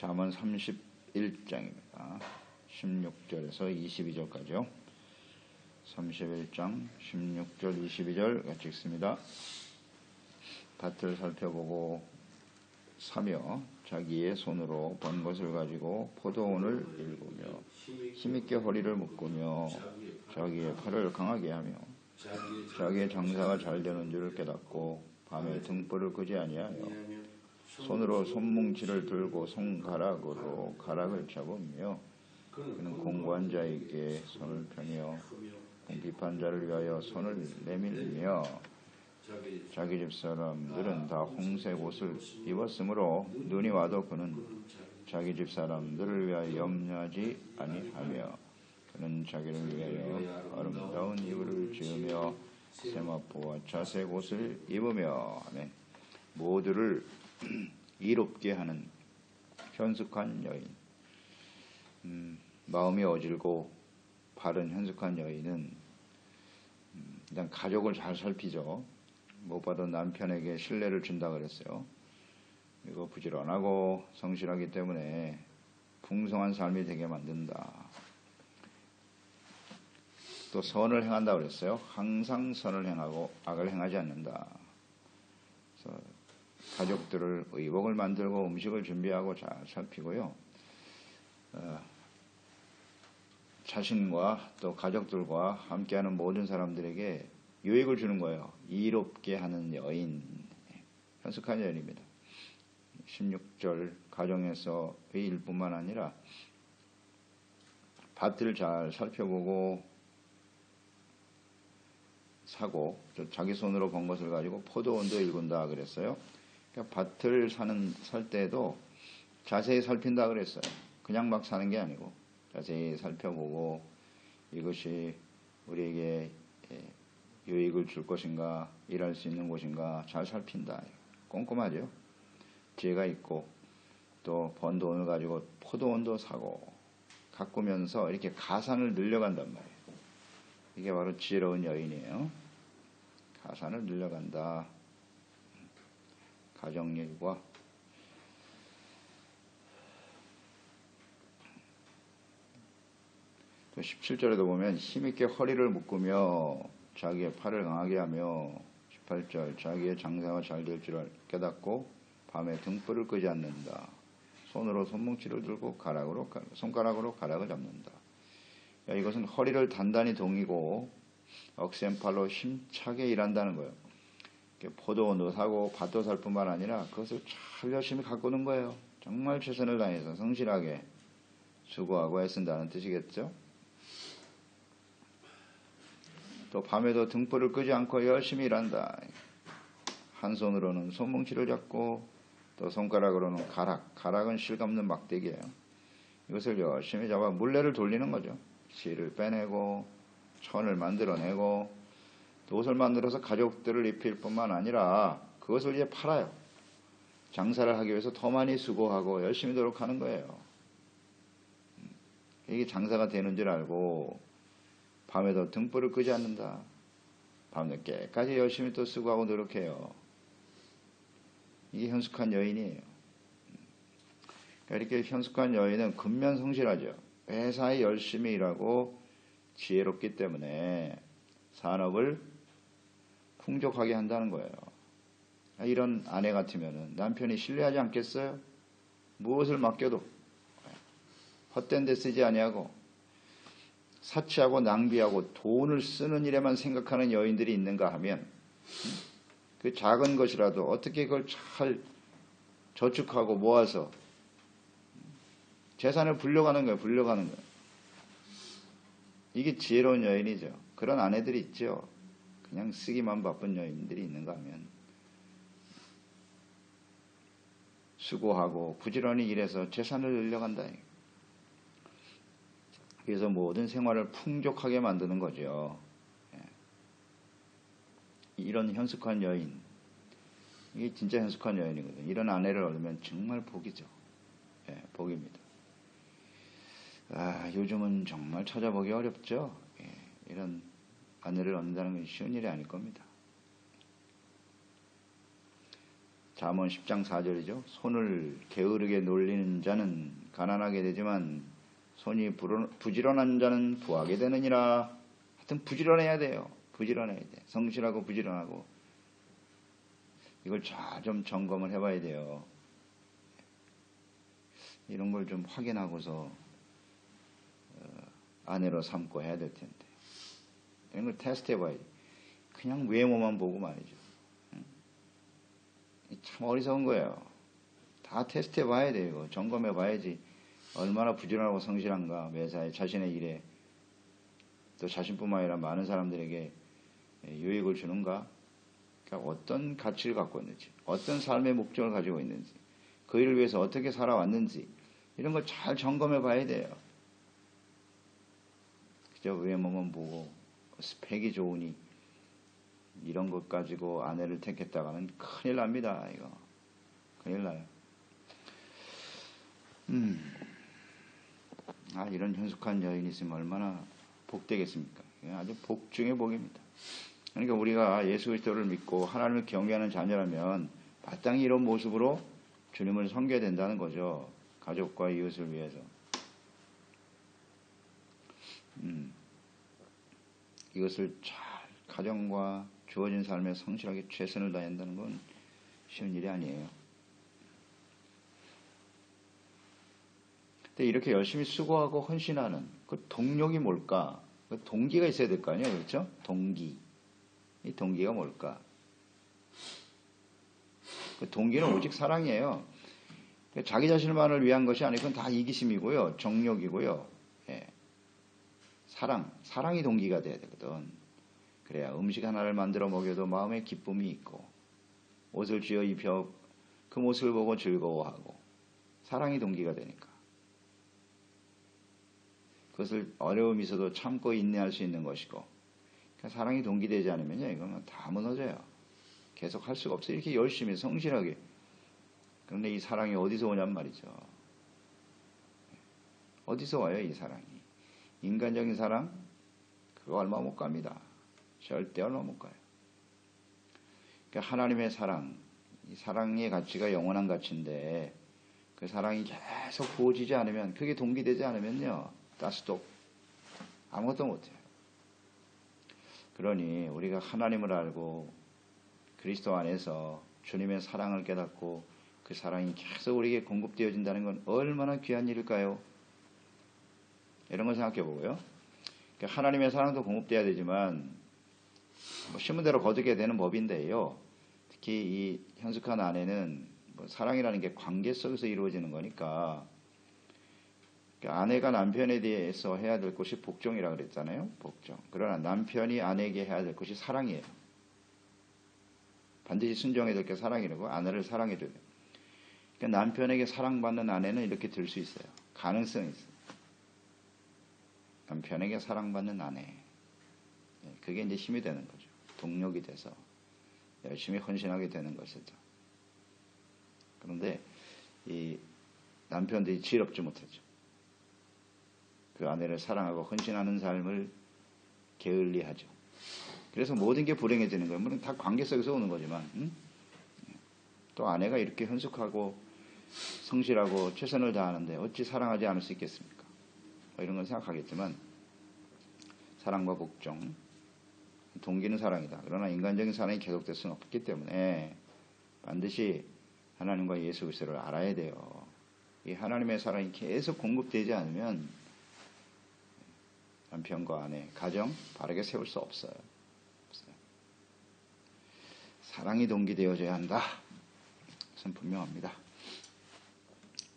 잠언 31장입니다. 16절에서 22절까지요. 31장 16절 22절 같이 읽습니다. 밭을 살펴보고 사며 자기의 손으로 번 것을 가지고 포도원을 일구며 힘있게 허리를 묶으며 자기의 팔을 강하게 하며 자기의 장사가 잘 되는 줄을 깨닫고 밤에 등불을 끄지 아니하여 손으로 손뭉치를 들고 손가락으로 가락을 잡으며 그는 공고한 자에게 손을 펴며 궁핍한 자를 위하여 손을 내밀며 자기 집 사람들은 다 홍색 옷을 입었으므로 눈이 와도 그는 자기 집 사람들을 위하여 염려하지 아니하며 그는 자기를 위하여 아름다운 이불을 지으며 세마포와 자색 옷을 입으며 아멘. 모두를 이롭게 하는 현숙한 여인. 마음이 어질고 바른 현숙한 여인은 일단 가족을 잘 살피죠. 무엇보다 남편에게 신뢰를 준다 그랬어요. 그리고 부지런하고 성실하기 때문에 풍성한 삶이 되게 만든다. 또 선을 행한다 그랬어요. 항상 선을 행하고 악을 행하지 않는다. 그래서 가족들을 의복을 만들고 음식을 준비하고 잘 살피고요. 자신과 또 가족들과 함께하는 모든 사람들에게 유익을 주는 거예요. 이롭게 하는 여인, 현숙한 여인입니다. 16절 가정에서의 일뿐만 아니라 밭을 잘 살펴보고 사고 자기 손으로 번 것을 가지고 포도원도 일군다 그랬어요. 그러니까 밭을 살 때도 자세히 살핀다 그랬어요. 그냥 막 사는 게 아니고 자세히 살펴보고 이것이 우리에게 유익을 줄 것인가, 일할 수 있는 곳인가 잘 살핀다. 꼼꼼하죠. 지혜가 있고 또 번 돈을 가지고 포도원도 사고 가꾸면서 이렇게 가산을 늘려간단 말이에요. 이게 바로 지혜로운 여인이에요. 가산을 늘려간다. 가정일과 또 17절에도 보면 힘있게 허리를 묶으며 자기의 팔을 강하게 하며 18절 자기의 장사가 잘 될 줄 깨닫고 밤에 등불을 끄지 않는다. 손으로 손뭉치를 들고 손가락으로 가락을 잡는다. 이것은 허리를 단단히 동이고 억센팔로 힘차게 일한다는 거예요. 포도원도 사고 밭도 살 뿐만 아니라 그것을 잘 열심히 가꾸는 거예요. 정말 최선을 다해서 성실하게 수고하고 애쓴다는 뜻이겠죠. 또 밤에도 등불을 끄지 않고 열심히 일한다. 한 손으로는 손뭉치를 잡고 또 손가락으로는 가락은 실감는 막대기예요. 이것을 열심히 잡아 물레를 돌리는 거죠. 실을 빼내고 천을 만들어내고 또 옷을 만들어서 가족들을 입힐 뿐만 아니라 그것을 이제 팔아요. 장사를 하기 위해서 더 많이 수고하고 열심히 노력하는 거예요. 이게 장사가 되는 줄 알고 밤에도 등불을 끄지 않는다. 밤늦게까지 열심히 또 수고하고 노력해요. 이게 현숙한 여인이에요. 그러니까 이렇게 현숙한 여인은 근면성실하죠. 회사에 열심히 일하고 지혜롭기 때문에 산업을 풍족하게 한다는 거예요. 이런 아내 같으면 남편이 신뢰하지 않겠어요? 무엇을 맡겨도 헛된 데 쓰지 아니하고 사치하고 낭비하고 돈을 쓰는 일에만 생각하는 여인들이 있는가 하면 그 작은 것이라도 어떻게 그걸 잘 저축하고 모아서 재산을 불려가는 거예요. 이게 지혜로운 여인이죠. 그런 아내들이 있죠. 그냥 쓰기만 바쁜 여인들이 있는가 하면 수고하고 부지런히 일해서 재산을 늘려간다. 그래서 모든 생활을 풍족하게 만드는 거죠. 이런 현숙한 여인, 이게 진짜 현숙한 여인이거든요. 이런 아내를 얻으면 정말 복이죠. 복입니다. 요즘은 정말 찾아보기 어렵죠. 이런 아내를 얻는다는 건 쉬운 일이 아닐 겁니다. 잠언 10장 4절이죠. 손을 게으르게 놀리는 자는 가난하게 되지만 손이 부지런한 자는 부하게 되느니라. 하여튼 부지런해야 돼요. 부지런해야 돼. 성실하고 부지런하고. 이걸 잘 좀 점검을 해봐야 돼요. 이런 걸 좀 확인하고서 아내로 삼고 해야 될 텐데. 이런 걸 테스트 해봐야지. 그냥 외모만 보고 말이죠. 참 어리석은 거예요. 다 테스트 해봐야 돼요. 점검해 봐야지. 얼마나 부지런하고 성실한가. 매사에 자신의 일에 또 자신뿐만 아니라 많은 사람들에게 유익을 주는가. 그러니까 어떤 가치를 갖고 있는지, 어떤 삶의 목적을 가지고 있는지, 그 일을 위해서 어떻게 살아왔는지 이런 걸 잘 점검해 봐야 돼요. 그저 외모만 보고 스펙이 좋으니 이런 것 가지고 아내를 택했다가는 큰일 납니다. 이거 큰일 나요. 이런 현숙한 여인이 있으면 얼마나 복되겠습니까? 아주 복 중의 복입니다. 그러니까 우리가 예수 그리스도를 믿고 하나님을 경외하는 자녀라면 마땅히 이런 모습으로 주님을 섬겨야 된다는 거죠. 가족과 이웃을 위해서. 이것을 잘 가정과 주어진 삶에 성실하게 최선을 다해야 한다는 건 쉬운 일이 아니에요. 근데 이렇게 열심히 수고하고 헌신하는 그 동력이 뭘까? 그 동기가 있어야 될 거 아니에요, 그렇죠? 동기. 이 동기가 뭘까? 그 동기는 오직 사랑이에요. 자기 자신만을 위한 것이 아니고 그건 다 이기심이고요, 정욕이고요. 예. 사랑이 동기가 돼야 되거든. 그래야 음식 하나를 만들어 먹여도 마음에 기쁨이 있고, 옷을 쥐어 입혀 그 모습을 보고 즐거워하고, 사랑이 동기가 되니까. 그것을 어려움이 있어도 참고 인내할 수 있는 것이고, 그러니까 사랑이 동기되지 않으면요, 이거는 다 무너져요. 계속 할 수가 없어요. 이렇게 열심히 성실하게. 그런데 이 사랑이 어디서 오냔 말이죠. 어디서 와요, 이 사랑이? 인간적인 사랑? 그거 얼마 못 갑니다. 절대 얼마 못 가요. 그러니까 하나님의 사랑, 이 사랑의 가치가 영원한 가치인데 그 사랑이 계속 부어지지 않으면, 그게 동기되지 않으면요, 따스도 아무것도 못해요. 그러니 우리가 하나님을 알고 그리스도 안에서 주님의 사랑을 깨닫고 그 사랑이 계속 우리에게 공급되어진다는 건 얼마나 귀한 일일까요? 이런 걸 생각해 보고요. 그러니까 하나님의 사랑도 공급돼야 되지만 신문대로 거두게 되는 법인데요. 특히 이 현숙한 아내는 사랑이라는 게 관계 속에서 이루어지는 거니까, 그러니까 아내가 남편에 대해서 해야 될 것이 복종이라 그랬잖아요. 복종. 그러나 남편이 아내에게 해야 될 것이 사랑이에요. 반드시 순종해야 될 게 사랑이라고, 아내를 사랑해줘야 돼요. 그러니까 남편에게 사랑받는 아내는 이렇게 될 수 있어요. 가능성이 있어요. 남편에게 사랑받는 아내. 그게 이제 힘이 되는 거죠. 동력이 돼서 열심히 헌신하게 되는 것이죠. 그런데 이 남편들이 지혜롭지 못하죠. 그 아내를 사랑하고 헌신하는 삶을 게을리하죠. 그래서 모든 게 불행해지는 거예요. 물론 다 관계 속에서 오는 거지만, 또 아내가 이렇게 헌숙하고 성실하고 최선을 다하는데 어찌 사랑하지 않을 수 있겠습니까? 이런 건 생각하겠지만, 사랑과 복종, 동기는 사랑이다. 그러나 인간적인 사랑이 계속될 수는 없기 때문에 반드시 하나님과 예수 그리스도를 알아야 돼요. 이 하나님의 사랑이 계속 공급되지 않으면 남편과 아내, 가정 바르게 세울 수 없어요. 사랑이 동기되어져야 한다. 그것은 분명합니다.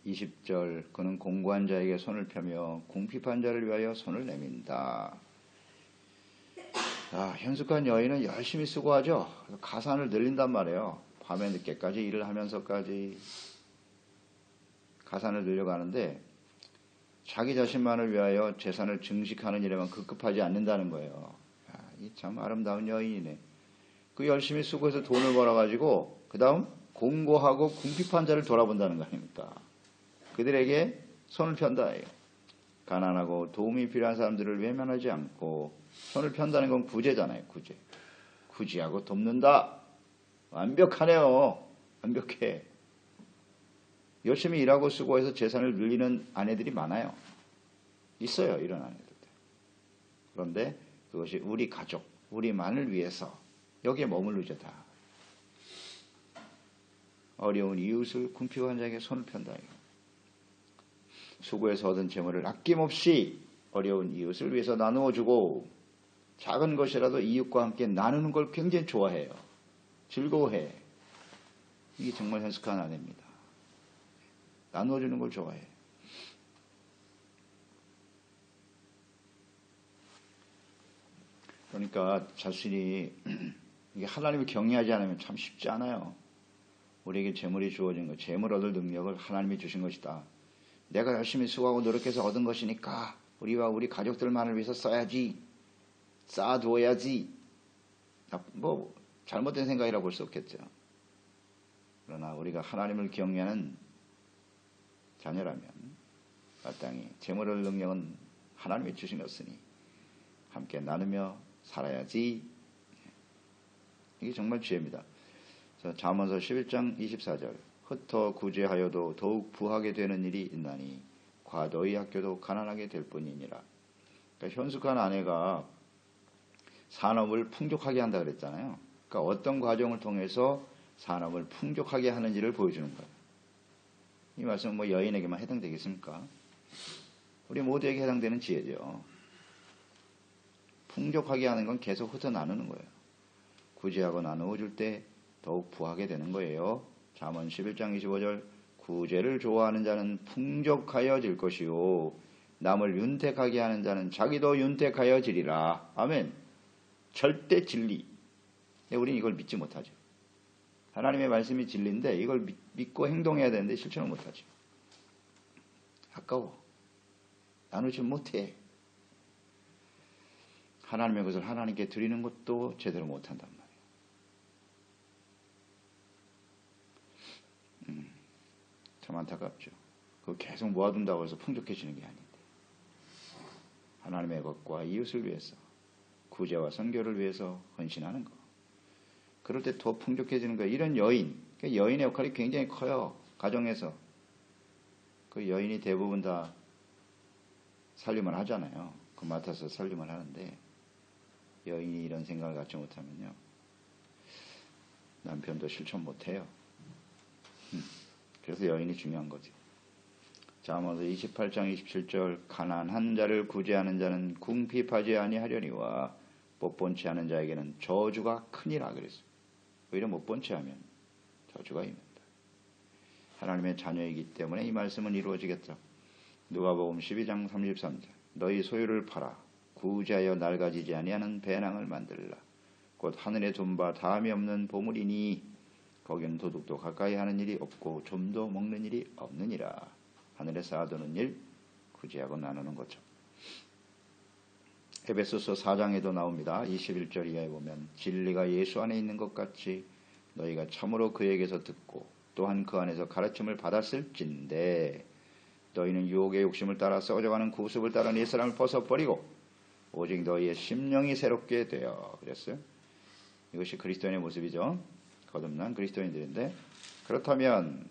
20절, 그는 공고한 자에게 손을 펴며 궁핍한 자를 위하여 손을 내민다. 현숙한 여인은 열심히 수고하죠. 가산을 늘린단 말이에요. 밤에 늦게까지 일을 하면서까지 가산을 늘려가는데, 자기 자신만을 위하여 재산을 증식하는 일에만 급급하지 않는다는 거예요. 이 참 아름다운 여인이네. 그 열심히 수고해서 돈을 벌어가지고 그 다음 공고하고 궁핍한 자를 돌아본다는 거 아닙니까? 그들에게 손을 편다. 가난하고 도움이 필요한 사람들을 외면하지 않고 손을 편다는 건 구제잖아요. 구제하고 돕는다. 완벽하네요. 완벽해. 열심히 일하고 수고해서 재산을 늘리는 아내들이 많아요. 있어요, 이런 아내들. 그런데 그것이 우리 가족, 우리만을 위해서 여기에 머무르죠, 다. 어려운 이웃을 굶히고 한 자에게 손을 편다. 수고해서 얻은 재물을 아낌없이 어려운 이웃을 위해서 나누어 주고, 작은 것이라도 이웃과 함께 나누는 걸 굉장히 좋아해요. 즐거워해. 이게 정말 현숙한 아내입니다. 나누어 주는 걸 좋아해. 그러니까 자신이 이게 하나님을 경외하지 않으면 참 쉽지 않아요. 우리에게 재물이 주어진 것, 재물 얻을 능력을 하나님이 주신 것이다. 내가 열심히 수고하고 노력해서 얻은 것이니까 우리와 우리 가족들만을 위해서 써야지, 쌓아두어야지. 뭐 잘못된 생각이라 볼 수 없겠죠. 그러나 우리가 하나님을 경외하는 자녀라면 마땅히 재물 얻을 능력은 하나님이 주신 것이니 함께 나누며 살아야지. 이게 정말 지혜입니다. 잠언서 11장 24절 흩어 구제하여도 더욱 부하게 되는 일이 있나니 과도의 학교도 가난하게 될 뿐이니라. 그러니까 현숙한 아내가 산업을 풍족하게 한다 그랬잖아요. 그러니까 어떤 과정을 통해서 산업을 풍족하게 하는지를 보여주는 거예요. 이 말씀은 뭐 여인에게만 해당되겠습니까? 우리 모두에게 해당되는 지혜죠. 풍족하게 하는 건 계속 흩어 나누는 거예요. 구제하고 나누어 줄 때 더욱 부하게 되는 거예요. 잠언 11장 25절 구제를 좋아하는 자는 풍족하여질 것이요 남을 윤택하게 하는 자는 자기도 윤택하여지리라. 아멘. 절대 진리. 우리는 이걸 믿지 못하죠. 하나님의 말씀이 진리인데 이걸 믿고 행동해야 되는데 실천을 못하죠. 아까워. 나누지 못해. 하나님의 것을 하나님께 드리는 것도 제대로 못한단 말이에요. 참 안타깝죠. 그거 계속 모아둔다고 해서 풍족해지는 게 아닌데 하나님의 것과 이웃을 위해서 구제와 선교를 위해서 헌신하는 거. 그럴 때 더 풍족해지는 거예요. 이런 여인, 여인의 역할이 굉장히 커요. 가정에서. 그 여인이 대부분 다 살림을 하잖아요. 그 맡아서 살림을 하는데 여인이 이런 생각을 갖지 못하면요. 남편도 실천 못해요. 그래서 여인이 중요한 거죠. 잠언서 28장 27절 가난한 자를 구제하는 자는 궁핍하지 아니하려니와 못본치 하는 자에게는 저주가 크니라 그랬어요. 오히려 못본치 하면 저주가 임한다. 하나님의 자녀이기 때문에 이 말씀은 이루어지겠죠. 누가복음 12장 33절 너희 소유를 팔아 구제하여 낡아지지 아니하는 배낭을 만들라. 곧 하늘에 돈바 다함이 없는 보물이니 거기는 도둑도 가까이 하는 일이 없고 좀도 먹는 일이 없느니라. 하늘에 쌓아두는 일 구제하고 나누는 거죠. 에베소서 4장에도 나옵니다. 21절 이하에 보면 진리가 예수 안에 있는 것 같이 너희가 참으로 그에게서 듣고 또한 그 안에서 가르침을 받았을진데 너희는 유혹의 욕심을 따라 썩어져가는 구습을 따라 네 사람을 벗어버리고 오직 너희의 심령이 새롭게 되어 그랬어요. 이것이 그리스도인의 모습이죠. 거듭난 그리스도인들인데 그렇다면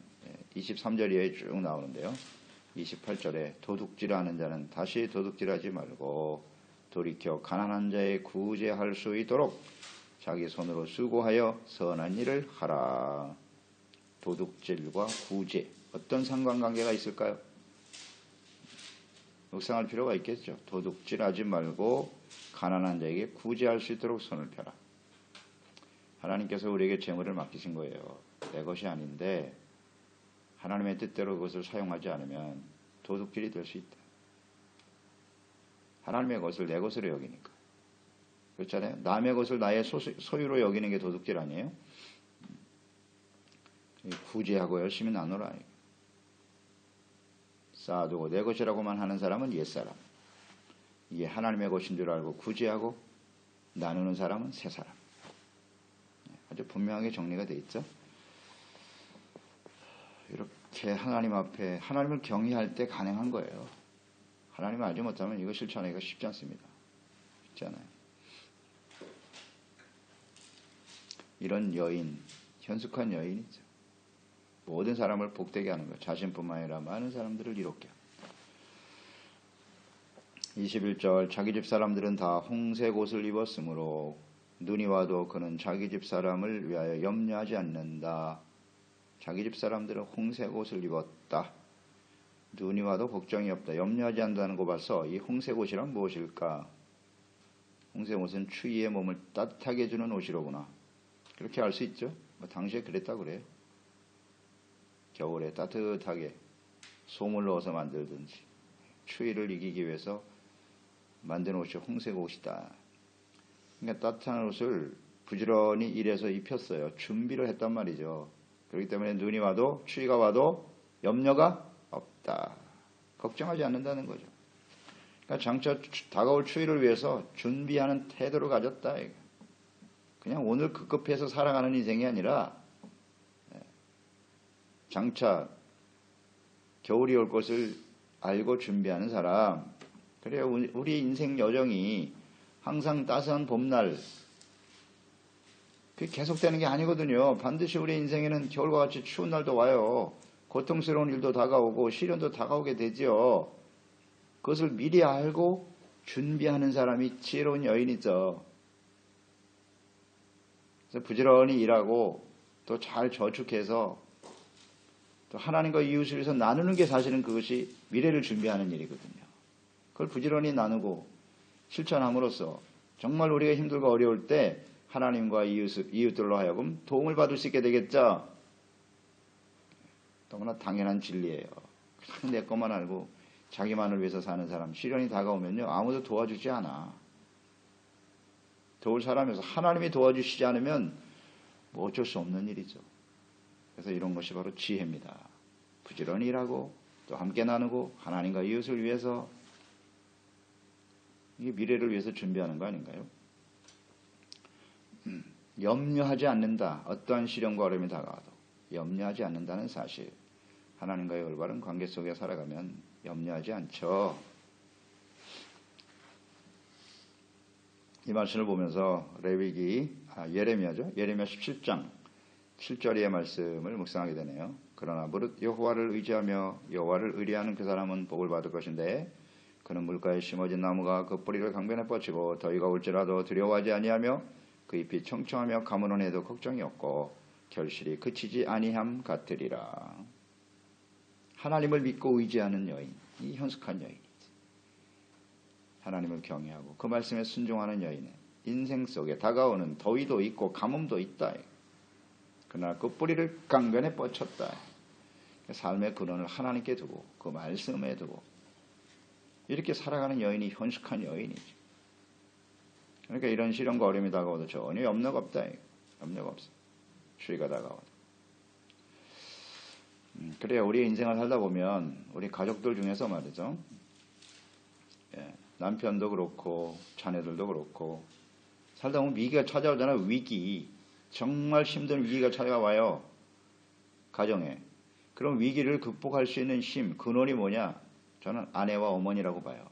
23절 이하에 쭉 나오는데요. 28절에 도둑질하는 자는 다시 도둑질하지 말고 돌이켜 가난한 자의 구제할 수 있도록 자기 손으로 수고하여 선한 일을 하라. 도둑질과 구제 어떤 상관관계가 있을까요? 묵상할 필요가 있겠죠. 도둑질하지 말고 가난한 자에게 구제할 수 있도록 손을 펴라. 하나님께서 우리에게 재물을 맡기신 거예요. 내 것이 아닌데 하나님의 뜻대로 그것을 사용하지 않으면 도둑질이 될 수 있다. 하나님의 것을 내 것으로 여기니까. 그렇잖아요. 남의 것을 나의 소유로 여기는 게 도둑질 아니에요? 구제하고 열심히 나누라. 쌓아두고 내 것이라고만 하는 사람은 옛사람. 이게 하나님의 것인 줄 알고 구제하고 나누는 사람은 새사람. 아주 분명하게 정리가 되어 있죠. 이렇게 하나님 앞에 하나님을 경외할 때 가능한 거예요. 하나님을 알지 못하면 이거 실천하기가 쉽지 않습니다. 쉽지 않아요. 이런 여인, 현숙한 여인이죠. 모든 사람을 복되게 하는 것. 자신뿐만 아니라 많은 사람들을 이롭게. 21절 자기 집 사람들은 다 홍색 옷을 입었으므로 눈이 와도 그는 자기 집 사람을 위하여 염려하지 않는다. 자기 집 사람들은 홍색 옷을 입었다. 눈이 와도 걱정이 없다. 염려하지 않는다는 거 봐서 이 홍색 옷이란 무엇일까? 홍색 옷은 추위에 몸을 따뜻하게 해주는 옷이로구나. 그렇게 알 수 있죠. 당시에 그랬다 그래요. 겨울에 따뜻하게 솜을 넣어서 만들든지 추위를 이기기 위해서 만든 옷이 홍색 옷이다. 그러니까 따뜻한 옷을 부지런히 일해서 입혔어요. 준비를 했단 말이죠. 그렇기 때문에 눈이 와도 추위가 와도 염려가 없다. 걱정하지 않는다는 거죠. 그러니까 장차 다가올 추위를 위해서 준비하는 태도를 가졌다. 그냥 오늘 급급해서 살아가는 인생이 아니라 장차 겨울이 올 것을 알고 준비하는 사람. 그래요. 우리 인생 여정이 항상 따스한 봄날 그게 계속되는 게 아니거든요. 반드시 우리 인생에는 겨울과 같이 추운 날도 와요. 고통스러운 일도 다가오고 시련도 다가오게 되죠. 그것을 미리 알고 준비하는 사람이 지혜로운 여인이죠. 그래서 부지런히 일하고 또 잘 저축해서 또 하나님과 이웃을 위해서 나누는 게 사실은 그것이 미래를 준비하는 일이거든요. 그걸 부지런히 나누고 실천함으로써 정말 우리가 힘들고 어려울 때 하나님과 이웃들로 하여금 도움을 받을 수 있게 되겠죠. 너무나 당연한 진리예요. 그냥 내 것만 알고 자기만을 위해서 사는 사람 시련이 다가오면요 아무도 도와주지 않아. 도울 사람에서 하나님이 도와주시지 않으면 뭐 어쩔 수 없는 일이죠. 그래서 이런 것이 바로 지혜입니다. 부지런히 일하고 또 함께 나누고 하나님과 이웃을 위해서 이게 미래를 위해서 준비하는 거 아닌가요? 염려하지 않는다. 어떠한 시련과 어려움이 다가와도 염려하지 않는다는 사실. 하나님과의 올바른 관계 속에 살아가면 염려하지 않죠. 이 말씀을 보면서 예레미야죠. 예레미야 17장 7절의 말씀을 묵상하게 되네요. 그러나 무릇 여호와를 의지하며 여호와를 의뢰하는 그 사람은 복을 받을 것인데 그는 물가에 심어진 나무가 그 뿌리를 강변에 뻗치고 더위가 올지라도 두려워하지 아니하며 그 잎이 청청하며 가물은 해도 걱정이 없고 결실이 그치지 아니함 같으리라. 하나님을 믿고 의지하는 여인, 이 현숙한 여인이지. 하나님을 경외하고 그 말씀에 순종하는 여인은 인생 속에 다가오는 더위도 있고 가뭄도 있다. 그러나 그 뿌리를 강변에 뻗쳤다. 삶의 근원을 하나님께 두고 그 말씀에 두고 이렇게 살아가는 여인이 현숙한 여인이지. 그러니까 이런 시련과 어려움이 다가와도 전혀 염려가 없다. 염려가 없어. 추위가 다가와도. 그래야 우리의 인생을 살다 보면 우리 가족들 중에서 말이죠. 남편도 그렇고 자녀들도 그렇고 살다 보면 위기가 찾아오잖아요. 위기. 정말 힘든 위기가 찾아와요. 가정에. 그럼 위기를 극복할 수 있는 힘, 근원이 뭐냐? 저는 아내와 어머니라고 봐요.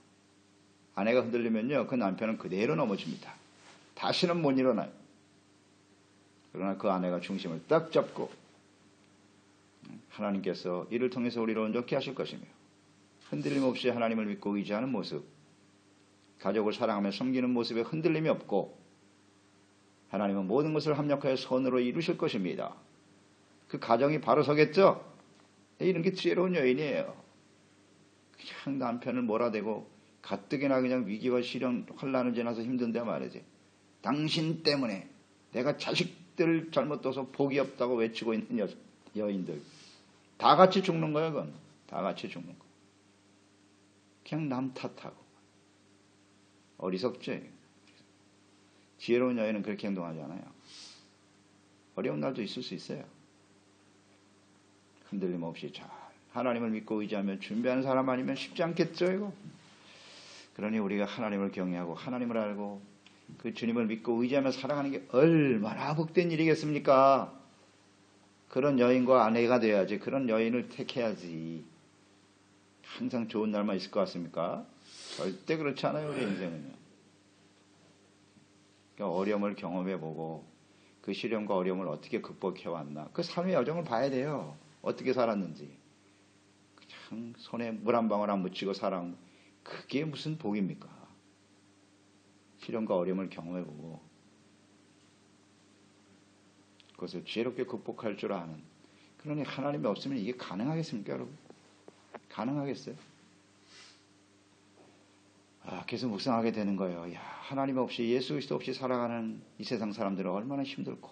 아내가 흔들리면요. 그 남편은 그대로 넘어집니다. 다시는 못 일어나요. 그러나 그 아내가 중심을 딱 잡고 하나님께서 이를 통해서 우리를 온전케 하실 것이며 흔들림 없이 하나님을 믿고 의지하는 모습, 가족을 사랑하며 섬기는 모습에 흔들림이 없고 하나님은 모든 것을 합력하여 선으로 이루실 것입니다. 그 가정이 바로 서겠죠? 이런 게 지혜로운 여인이에요. 그냥 남편을 몰아대고 가뜩이나 그냥 위기와 시련, 환난을 지나서 힘든데 말이지. 당신 때문에 내가 자식들을 잘못 둬서 복이 없다고 외치고 있는 여인들. 다 같이 죽는 거야, 그건. 다 같이 죽는 거. 그냥 남 탓하고. 어리석지? 지혜로운 여인은 그렇게 행동하지 않아요. 어려운 날도 있을 수 있어요. 흔들림 없이 잘 하나님을 믿고 의지하며 준비하는 사람 아니면 쉽지 않겠죠, 이거? 그러니 우리가 하나님을 경외하고 하나님을 알고 그 주님을 믿고 의지하며 살아가는 게 얼마나 복된 일이겠습니까? 그런 여인과 아내가 돼야지. 그런 여인을 택해야지. 항상 좋은 날만 있을 것 같습니까? 절대 그렇지 않아요, 우리 인생은요. 그러니까 어려움을 경험해보고 그 시련과 어려움을 어떻게 극복해왔나. 그 삶의 여정을 봐야 돼요. 어떻게 살았는지. 그냥 손에 물 한 방울 안 묻히고 살아온, 그게 무슨 복입니까? 시련과 어려움을 경험해보고 그것을 지혜롭게 극복할 줄 아는. 그러니 하나님이 없으면 이게 가능하겠습니까, 여러분? 가능하겠어요? 계속 묵상하게 되는 거예요. 야, 하나님 없이, 예수 그리스도 없이 살아가는 이 세상 사람들은 얼마나 힘들고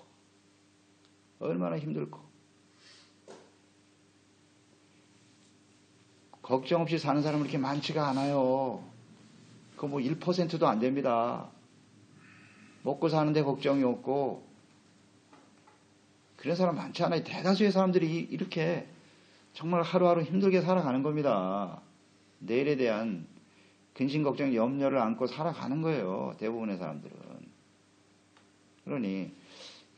걱정 없이 사는 사람은 그렇게 많지가 않아요. 그거 뭐 1%도 안 됩니다. 먹고 사는데 걱정이 없고 그런 사람 많지 않아요. 대다수의 사람들이 이렇게 정말 하루하루 힘들게 살아가는 겁니다. 내일에 대한 근심, 걱정, 염려를 안고 살아가는 거예요. 대부분의 사람들은. 그러니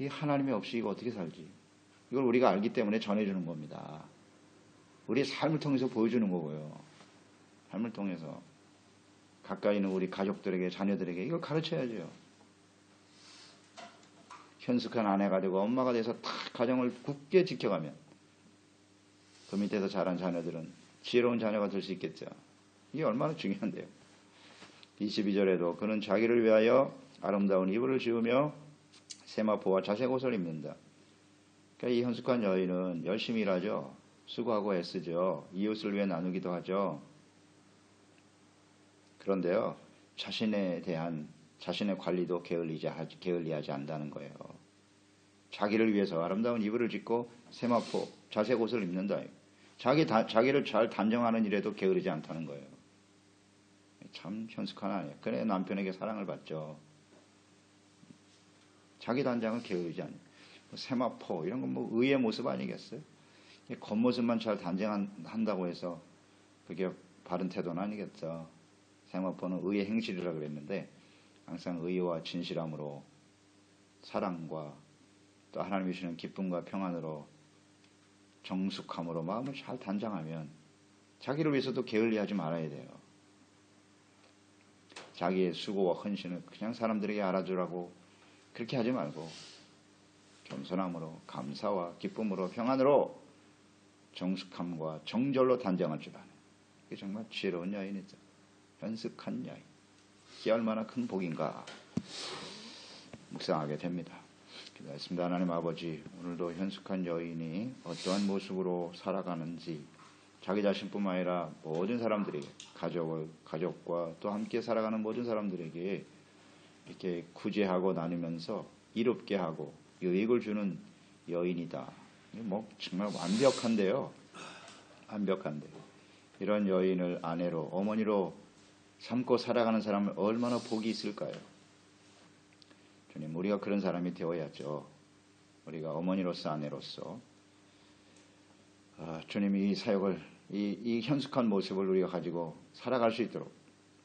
이 하나님이 없이 이거 어떻게 살지? 이걸 우리가 알기 때문에 전해주는 겁니다. 우리의 삶을 통해서 보여주는 거고요. 삶을 통해서 가까이 있는 우리 가족들에게, 자녀들에게 이걸 가르쳐야죠. 현숙한 아내가 되고 엄마가 돼서 다 가정을 굳게 지켜가면 그 밑에서 자란 자녀들은 지혜로운 자녀가 될 수 있겠죠. 이게 얼마나 중요한데요. 22절에도 그는 자기를 위하여 아름다운 이불을 지으며 세마포와 자색 옷을 입는다. 그러니까 이 현숙한 여인은 열심히 일하죠. 수고하고 애쓰죠. 이웃을 위해 나누기도 하죠. 그런데요, 자신에 대한 자신의 관리도 게을리하지 않는다는 거예요. 자기를 위해서 아름다운 이불을 짓고 세마포, 자색 옷을 입는다. 자기를 잘 단정하는 일에도 게으르지 않다는 거예요. 참 현숙한 아내예요. 그래 남편에게 사랑을 받죠. 자기 단장을 게으르지 않아요. 세마포 이런 건 뭐 의의 모습 아니겠어요? 겉모습만 잘 단정한다고 해서 그게 바른 태도는 아니겠죠. 세마포는 의의 행실이라고 그랬는데 항상 의와 진실함으로 사랑과 또 하나님이 주시는 기쁨과 평안으로 정숙함으로 마음을 잘 단장하면 자기를 위해서도 게을리하지 말아야 돼요. 자기의 수고와 헌신을 그냥 사람들에게 알아주라고 그렇게 하지 말고 겸손함으로 감사와 기쁨으로 평안으로 정숙함과 정절로 단장할 줄 아는, 이게 정말 지혜로운 여인이죠. 현숙한 여인, 이게 얼마나 큰 복인가 묵상하게 됩니다. 기도하겠습니다. 하나님 아버지, 오늘도 현숙한 여인이 어떠한 모습으로 살아가는지 자기 자신뿐만 아니라 모든 사람들에게, 가족과 또 함께 살아가는 모든 사람들에게 이렇게 구제하고 나누면서 이롭게 하고 유익을 주는 여인이다. 뭐 정말 완벽한데요. 이런 여인을 아내로, 어머니로 삼고 살아가는 사람은 얼마나 복이 있을까요? 주님, 우리가 그런 사람이 되어야죠. 우리가 어머니로서, 아내로서 주님이 이 사역을, 이 현숙한 모습을 우리가 가지고 살아갈 수 있도록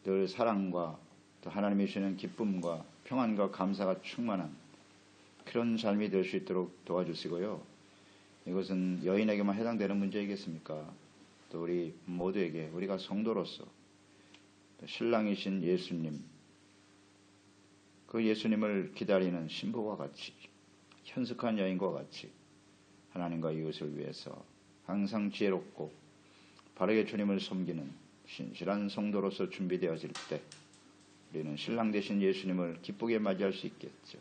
늘 사랑과 또 하나님이 주시는 기쁨과 평안과 감사가 충만한 그런 삶이 될 수 있도록 도와주시고요. 이것은 여인에게만 해당되는 문제이겠습니까? 또 우리 모두에게, 우리가 성도로서 신랑이신 예수님, 그 예수님을 기다리는 신부와 같이, 현숙한 여인과 같이 하나님과 이웃을 위해서 항상 지혜롭고 바르게 주님을 섬기는 신실한 성도로서 준비되어질 때 우리는 신랑 되신 예수님을 기쁘게 맞이할 수 있겠죠.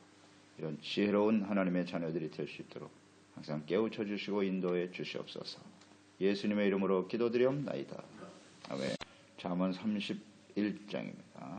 이런 지혜로운 하나님의 자녀들이 될 수 있도록 항상 깨우쳐 주시고 인도해 주시옵소서. 예수님의 이름으로 기도드리옵나이다. 아멘. 잠언 31장입니다.